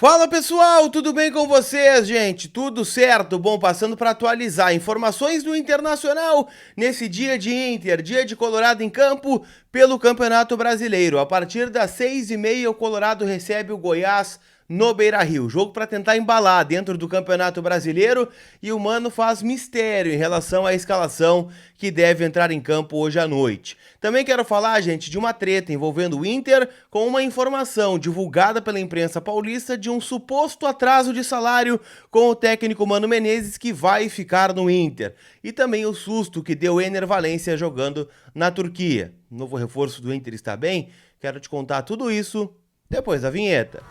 Fala pessoal, tudo bem com vocês, gente? Tudo certo? Bom, passando para atualizar informações do Internacional nesse dia de Inter, dia de Colorado em campo pelo Campeonato Brasileiro. A partir das 6h30 o Colorado recebe o Goiás no Beira-Rio. Jogo para tentar embalar dentro do Campeonato Brasileiro e o Mano faz mistério em relação à escalação que deve entrar em campo hoje à noite. Também quero falar, gente, de uma treta envolvendo o Inter com uma informação divulgada pela imprensa paulista de um suposto atraso de salário com o técnico Mano Menezes que vai ficar no Inter. E também o susto que deu Ener Valencia jogando na Turquia. O novo reforço do Inter está bem? Quero te contar tudo isso depois da vinheta.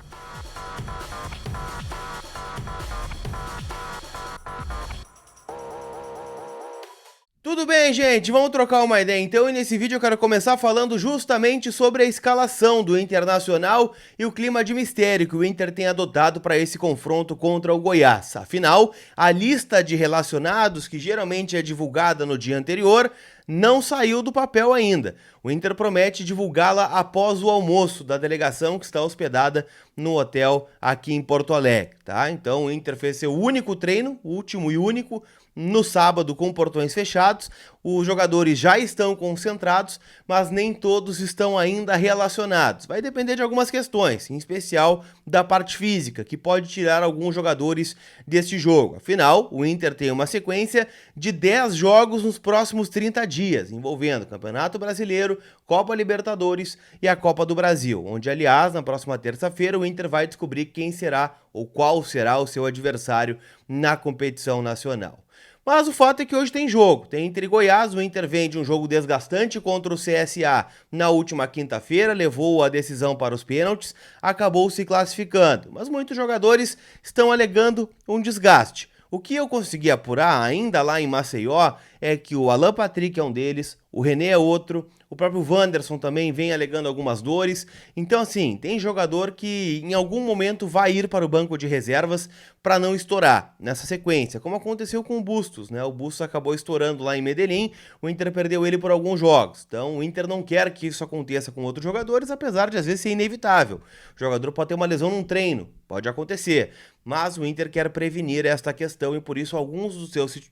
Tudo bem, gente? Vamos trocar uma ideia então, e nesse vídeo eu quero começar falando justamente sobre a escalação do Internacional e o clima de mistério que o Inter tem adotado para esse confronto contra o Goiás. Afinal, a lista de relacionados, que geralmente é divulgada no dia anterior, não saiu do papel ainda. O Inter promete divulgá-la após o almoço da delegação que está hospedada no hotel aqui em Porto Alegre, tá? Então o Inter fez seu único treino, o último e único, no sábado com portões fechados. Os jogadores já estão concentrados, mas nem todos estão ainda relacionados. Vai depender de algumas questões, em especial da parte física, que pode tirar alguns jogadores deste jogo. Afinal, o Inter tem uma sequência de 10 jogos nos próximos 30 dias, envolvendo Campeonato Brasileiro, Copa Libertadores e a Copa do Brasil, onde, aliás, na próxima terça-feira o Inter vai descobrir quem será ou qual será o seu adversário na competição nacional. Mas o fato é que hoje tem jogo, tem Inter e Goiás. O Inter vem de um jogo desgastante contra o CSA na última quinta-feira, levou a decisão para os pênaltis, acabou se classificando, mas muitos jogadores estão alegando um desgaste. O que eu consegui apurar ainda lá em Maceió é que o Alan Patrick é um deles, o René é outro, o próprio Wanderson também vem alegando algumas dores. Então, assim, tem jogador que em algum momento vai ir para o banco de reservas para não estourar nessa sequência, como aconteceu com o Bustos, né? O Bustos acabou estourando lá em Medellín, o Inter perdeu ele por alguns jogos. Então, o Inter não quer que isso aconteça com outros jogadores, apesar de às vezes ser inevitável. O jogador pode ter uma lesão num treino, pode acontecer, mas o Inter quer prevenir esta questão e por isso alguns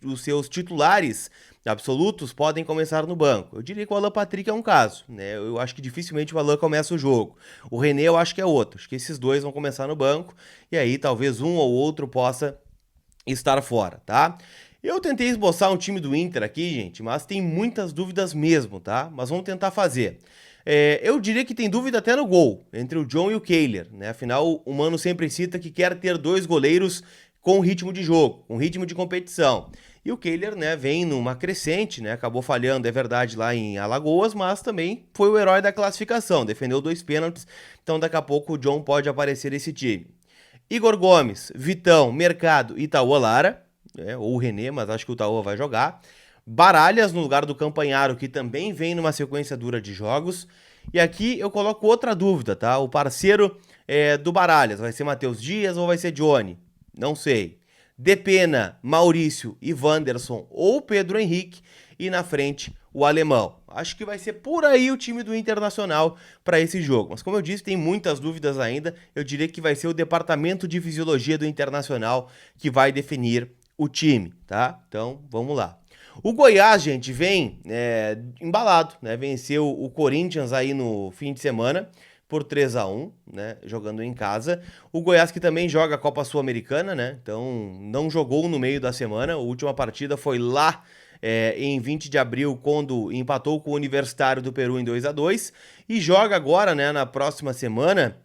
dos seus titulares absolutos podem começar no banco. Eu diria que o Alan Patrick é um caso, né? Eu acho que dificilmente o Alan começa o jogo. O René eu acho que é outro. Acho que esses dois vão começar no banco e aí talvez um ou outro possa estar fora, tá? Eu tentei esboçar um time do Inter aqui, gente, mas tem muitas dúvidas mesmo, tá? Mas vamos tentar fazer. Eu diria que tem dúvida até no gol, entre o John e o Kehler, né? Afinal, o Mano sempre cita que quer ter dois goleiros com ritmo de jogo, com ritmo de competição. E o Kehler, né, vem numa crescente, né? Acabou falhando, é verdade, lá em Alagoas, mas também foi o herói da classificação, defendeu 2 pênaltis, então daqui a pouco o John pode aparecer nesse time. Igor Gomes, Vitão, Mercado e Tauan Lara, ou o René, mas acho que o Tauan vai jogar. Baralhas no lugar do Campanharo, que também vem numa sequência dura de jogos. E aqui eu coloco outra dúvida, tá? O parceiro do Baralhas, vai ser Matheus Dias ou vai ser Johnny? Não sei. Depena, Maurício e Wanderson ou Pedro Henrique. E na frente, o alemão. Acho que vai ser por aí o time do Internacional para esse jogo. Mas como eu disse, tem muitas dúvidas ainda. Eu diria que vai ser o departamento de fisiologia do Internacional que vai definir o time, tá? Então, vamos lá. O Goiás, gente, vem embalado, né? Venceu o Corinthians aí no fim de semana por 3-1, né? Jogando em casa. O Goiás que também joga a Copa Sul-Americana, né? Então não jogou no meio da semana. A última partida foi lá em 20 de abril, quando empatou com o Universitário do Peru em 2-2. E joga agora, né? Na próxima semana,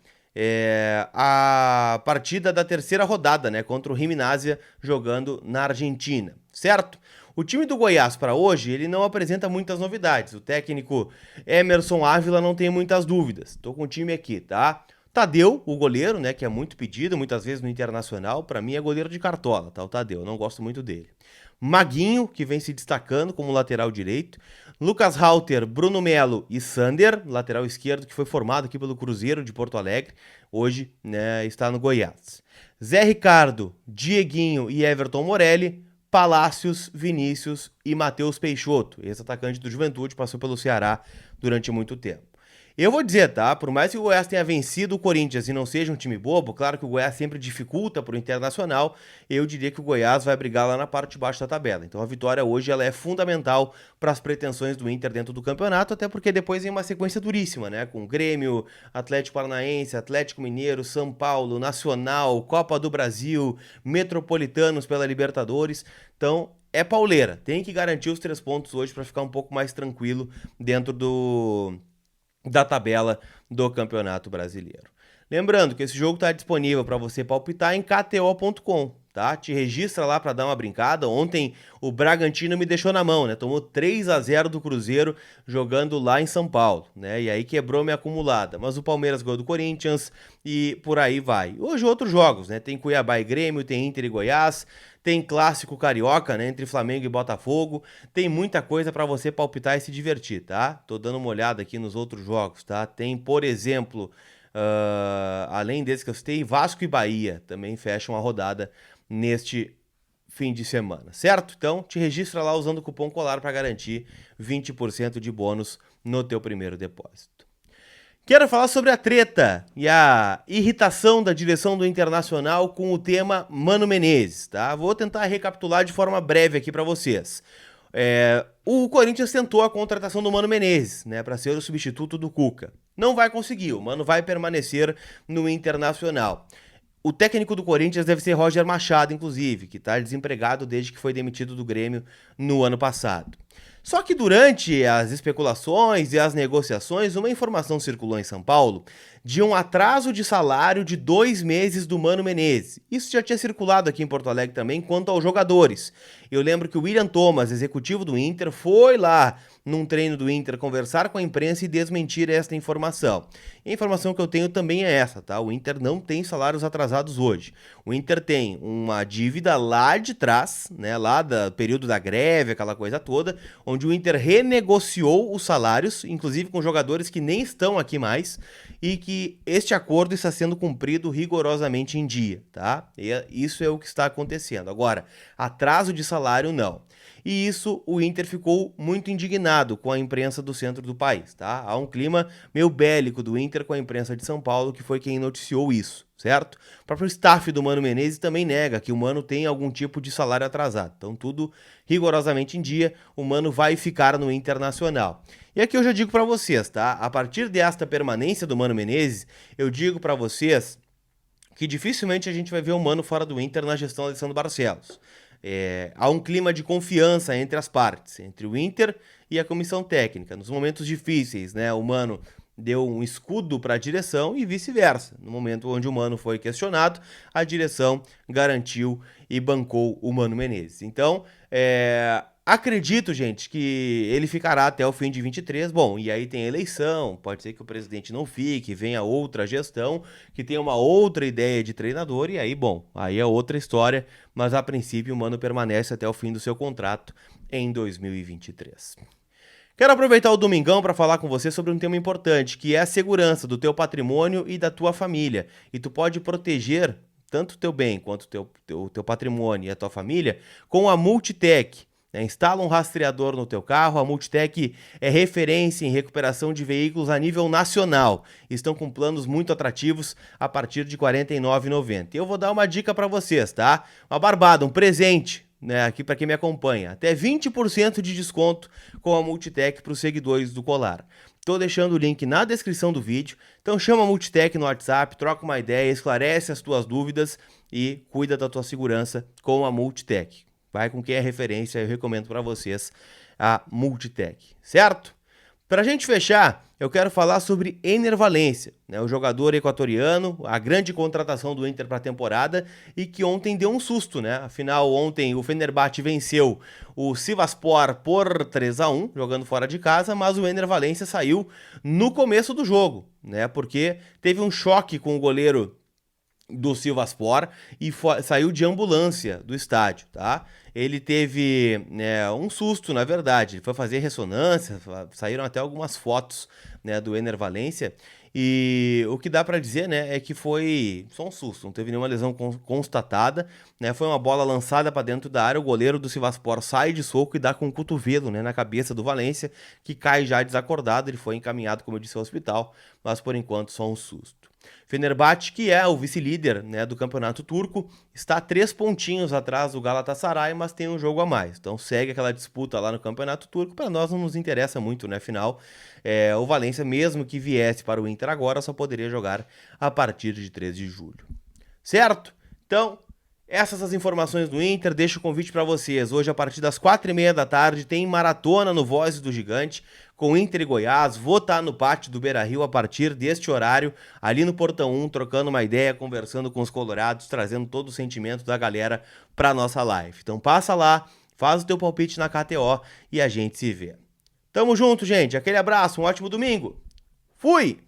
a partida da terceira rodada, né? Contra o Gimnasia, jogando na Argentina, certo? O time do Goiás para hoje, ele não apresenta muitas novidades. O técnico Emerson Ávila não tem muitas dúvidas. Tô com o time aqui, tá? Tadeu, o goleiro, né, que é muito pedido muitas vezes no Internacional, para mim é goleiro de cartola, tá? O Tadeu, eu não gosto muito dele. Maguinho, que vem se destacando como lateral direito. Lucas Halter, Bruno Melo e Sander, lateral esquerdo, que foi formado aqui pelo Cruzeiro de Porto Alegre. Hoje, né, está no Goiás. Zé Ricardo, Dieguinho e Everton Morelli. Palácios, Vinícius e Matheus Peixoto, ex-atacante do Juventude, passou pelo Ceará durante muito tempo. Eu vou dizer, tá? Por mais que o Goiás tenha vencido o Corinthians e não seja um time bobo, claro que o Goiás sempre dificulta pro Internacional, eu diria que o Goiás vai brigar lá na parte de baixo da tabela. Então a vitória hoje ela é fundamental para as pretensões do Inter dentro do campeonato, até porque depois vem uma sequência duríssima, né? Com Grêmio, Atlético Paranaense, Atlético Mineiro, São Paulo, Nacional, Copa do Brasil, Metropolitanos pela Libertadores. Então é pauleira, tem que garantir os 3 pontos hoje para ficar um pouco mais tranquilo dentro da tabela do Campeonato Brasileiro. Lembrando que esse jogo está disponível para você palpitar em kto.com, tá? Te registra lá para dar uma brincada. Ontem o Bragantino me deixou na mão, né? Tomou 3-0 do Cruzeiro jogando lá em São Paulo, né? E aí quebrou minha acumulada. Mas o Palmeiras ganhou do Corinthians e por aí vai. Hoje outros jogos, né? Tem Cuiabá e Grêmio, tem Inter e Goiás, tem clássico carioca, né, entre Flamengo e Botafogo. Tem muita coisa para você palpitar e se divertir, tá? Tô dando uma olhada aqui nos outros jogos, tá? Tem, por exemplo, além desse que eu citei, Vasco e Bahia também fecham a rodada neste fim de semana, certo? Então, te registra lá usando o cupom COLAR para garantir 20% de bônus no teu primeiro depósito. Quero falar sobre a treta e a irritação da direção do Internacional com o tema Mano Menezes, tá? Vou tentar recapitular de forma breve aqui para vocês. O Corinthians tentou a contratação do Mano Menezes, né, para ser o substituto do Cuca. Não vai conseguir, o Mano vai permanecer no Internacional. O técnico do Corinthians deve ser Roger Machado, inclusive, que está desempregado desde que foi demitido do Grêmio no ano passado. Só que durante as especulações e as negociações, uma informação circulou em São Paulo de um atraso de salário de 2 meses do Mano Menezes. Isso já tinha circulado aqui em Porto Alegre também quanto aos jogadores. Eu lembro que o William Thomas, executivo do Inter, foi lá num treino do Inter conversar com a imprensa e desmentir esta informação. E a informação que eu tenho também é essa, tá? O Inter não tem salários atrasados hoje. O Inter tem uma dívida lá de trás, né? Lá do período da greve, aquela coisa toda, onde o Inter renegociou os salários, inclusive com jogadores que nem estão aqui mais, e que este acordo está sendo cumprido rigorosamente em dia, tá? E isso é o que está acontecendo. Agora, atraso de salário não. E isso o Inter ficou muito indignado com a imprensa do centro do país, tá? Há um clima meio bélico do Inter com a imprensa de São Paulo, que foi quem noticiou isso, certo? O próprio staff do Mano Menezes também nega que o Mano tem algum tipo de salário atrasado. Então tudo rigorosamente em dia, o Mano vai ficar no Internacional. E aqui eu já digo para vocês, tá? A partir desta permanência do Mano Menezes, eu digo para vocês que dificilmente a gente vai ver o Mano fora do Inter na gestão de Alessandro Barcelos. Há um clima de confiança entre as partes, entre o Inter e a comissão técnica. Nos momentos difíceis, né, o Mano deu um escudo para a direção e vice-versa. No momento onde o Mano foi questionado, a direção garantiu e bancou o Mano Menezes. Então, acredito, gente, que ele ficará até o fim de 23. Bom, e aí tem eleição, pode ser que o presidente não fique, venha outra gestão, que tenha uma outra ideia de treinador, e aí, bom, aí é outra história, mas a princípio o Mano permanece até o fim do seu contrato em 2023. Quero aproveitar o domingão para falar com você sobre um tema importante, que é a segurança do teu patrimônio e da tua família. E tu pode proteger tanto o teu bem quanto o teu patrimônio e a tua família com a Multitec. Instala um rastreador no teu carro. A Multitec é referência em recuperação de veículos a nível nacional. Estão com planos muito atrativos a partir de R$ 49,90. Eu vou dar uma dica para vocês, tá? Uma barbada, um presente, né, aqui para quem me acompanha. Até 20% de desconto com a Multitec para os seguidores do Colar. Estou deixando o link na descrição do vídeo. Então chama a Multitec no WhatsApp, troca uma ideia, esclarece as tuas dúvidas e cuida da tua segurança com a Multitec. Vai com quem é referência, eu recomendo para vocês a Multitec, certo? Para a gente fechar, eu quero falar sobre Ener Valencia, né, o jogador equatoriano, a grande contratação do Inter para a temporada e que ontem deu um susto, né? Afinal, ontem o Fenerbahçe venceu o Sivasspor por 3-1, jogando fora de casa, mas o Ener Valencia saiu no começo do jogo, né? Porque teve um choque com o goleiro do Sivasspor e saiu de ambulância do estádio, tá? Ele teve um susto, na verdade. Ele foi fazer ressonância, saíram até algumas fotos, né, do Ener Valencia. E o que dá pra dizer, né, é que foi só um susto, não teve nenhuma lesão constatada, né? Foi uma bola lançada pra dentro da área, o goleiro do Sivasspor sai de soco e dá com o cotovelo, né, na cabeça do Valência, que cai já desacordado. Ele foi encaminhado, como eu disse, ao hospital, mas por enquanto só um susto. Fenerbahçe, que é o vice-líder, né, do campeonato turco, está 3 pontinhos atrás do Galatasaray, mas tem um jogo a mais. Então segue aquela disputa lá no campeonato turco. Para nós não nos interessa muito, né? Afinal, o Valência, mesmo que viesse para o Inter agora, só poderia jogar a partir de 3 de julho. Certo? Então, essas as informações do Inter. Deixo o convite para vocês. Hoje, a partir das 4h30 da tarde, tem maratona no Vozes do Gigante, com Inter e Goiás. Vou estar no pátio do Beira-Rio a partir deste horário, ali no Portão 1, trocando uma ideia, conversando com os colorados, trazendo todo o sentimento da galera para nossa live. Então passa lá, faz o teu palpite na KTO e a gente se vê. Tamo junto, gente. Aquele abraço, um ótimo domingo. Fui!